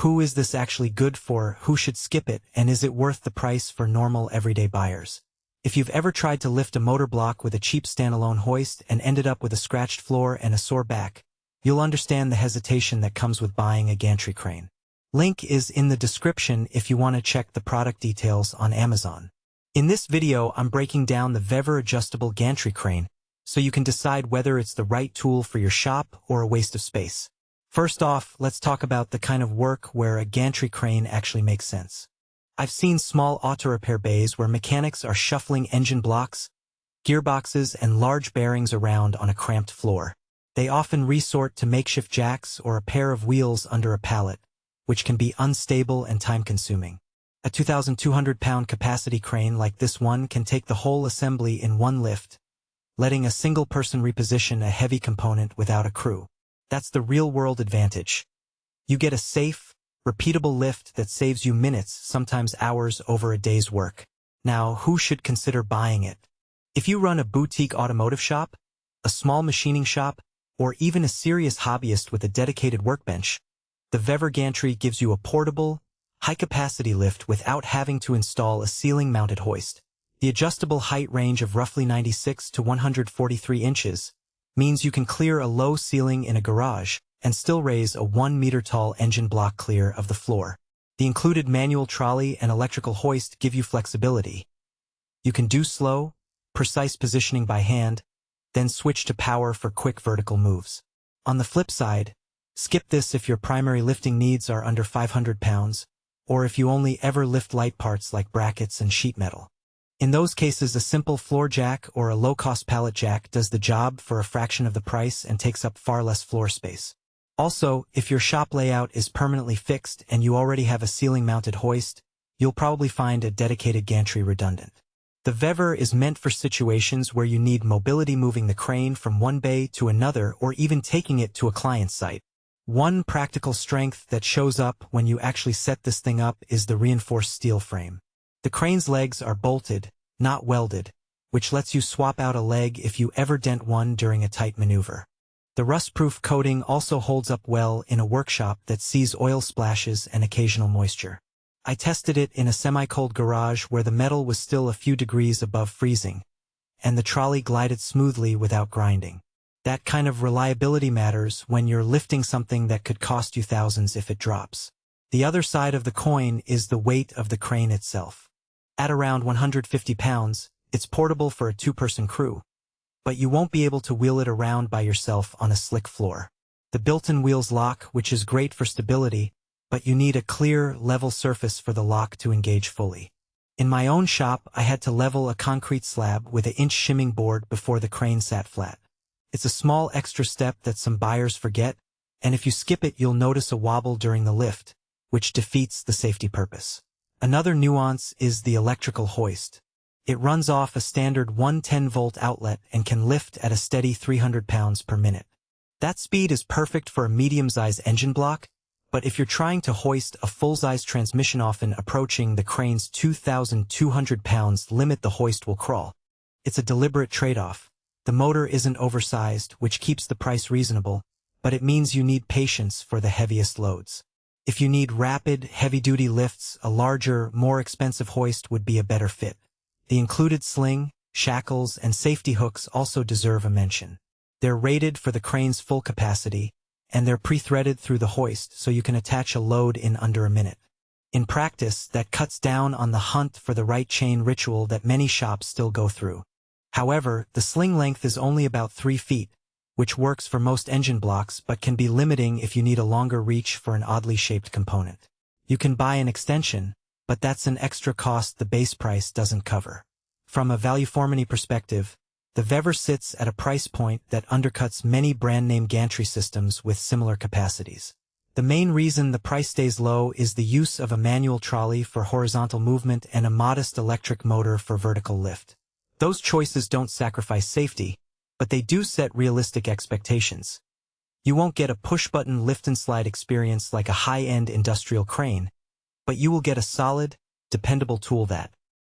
Who is this actually good for, who should skip it, and is it worth the price for normal everyday buyers? If you've ever tried to lift a motor block with a cheap standalone hoist and ended up with a scratched floor and a sore back, you'll understand the hesitation that comes with buying a gantry crane. Link is in the description if you want to check the product details on Amazon. In this video, I'm breaking down the VEVOR adjustable gantry crane, so you can decide whether it's the right tool for your shop or a waste of space. First off, let's talk about the kind of work where a gantry crane actually makes sense. I've seen small auto repair bays where mechanics are shuffling engine blocks, gearboxes, and large bearings around on a cramped floor. They often resort to makeshift jacks or a pair of wheels under a pallet, which can be unstable and time-consuming. A 2,200-pound capacity crane like this one can take the whole assembly in one lift, letting a single person reposition a heavy component without a crew. That's the real-world advantage. You get a safe, repeatable lift that saves you minutes, sometimes hours, over a day's work. Now, who should consider buying it? If you run a boutique automotive shop, a small machining shop, or even a serious hobbyist with a dedicated workbench, the VEVOR gantry gives you a portable, high-capacity lift without having to install a ceiling-mounted hoist. The adjustable height range of roughly 96 to 143 inches means you can clear a low ceiling in a garage and still raise a 1-meter-tall engine block clear of the floor. The included manual trolley and electrical hoist give you flexibility. You can do slow, precise positioning by hand, then switch to power for quick vertical moves. On the flip side, skip this if your primary lifting needs are under 500 pounds, or if you only ever lift light parts like brackets and sheet metal. In those cases, a simple floor jack or a low-cost pallet jack does the job for a fraction of the price and takes up far less floor space. Also, if your shop layout is permanently fixed and you already have a ceiling-mounted hoist, you'll probably find a dedicated gantry redundant. The VEVOR is meant for situations where you need mobility, moving the crane from one bay to another or even taking it to a client's site. One practical strength that shows up when you actually set this thing up is the reinforced steel frame. The crane's legs are bolted, not welded, which lets you swap out a leg if you ever dent one during a tight maneuver. The rust-proof coating also holds up well in a workshop that sees oil splashes and occasional moisture. I tested it in a semi-cold garage where the metal was still a few degrees above freezing, and the trolley glided smoothly without grinding. That kind of reliability matters when you're lifting something that could cost you thousands if it drops. The other side of the coin is the weight of the crane itself. At around 150 pounds, it's portable for a two-person crew, but you won't be able to wheel it around by yourself on a slick floor. The built-in wheels lock, which is great for stability, but you need a clear, level surface for the lock to engage fully. In my own shop, I had to level a concrete slab with an inch shimming board before the crane sat flat. It's a small extra step that some buyers forget, and if you skip it, you'll notice a wobble during the lift, which defeats the safety purpose. Another nuance is the electrical hoist. It runs off a standard 110-volt outlet and can lift at a steady 300 pounds per minute. That speed is perfect for a medium-sized engine block, but if you're trying to hoist a full-size transmission, often approaching the crane's 2,200 pounds limit, the hoist will crawl. It's a deliberate trade-off. The motor isn't oversized, which keeps the price reasonable, but it means you need patience for the heaviest loads. If you need rapid, heavy-duty lifts, a larger, more expensive hoist would be a better fit. The included sling, shackles, and safety hooks also deserve a mention. They're rated for the crane's full capacity, and they're pre-threaded through the hoist so you can attach a load in under a minute. In practice, that cuts down on the hunt for the right chain ritual that many shops still go through. However, the sling length is only about 3 feet, which works for most engine blocks but can be limiting if you need a longer reach for an oddly shaped component. You can buy an extension, but that's an extra cost the base price doesn't cover. From a value-for-money perspective, the VEVOR sits at a price point that undercuts many brand-name gantry systems with similar capacities. The main reason the price stays low is the use of a manual trolley for horizontal movement and a modest electric motor for vertical lift. Those choices don't sacrifice safety, but they do set realistic expectations. You won't get a push-button lift-and-slide experience like a high-end industrial crane, but you will get a solid, dependable tool that,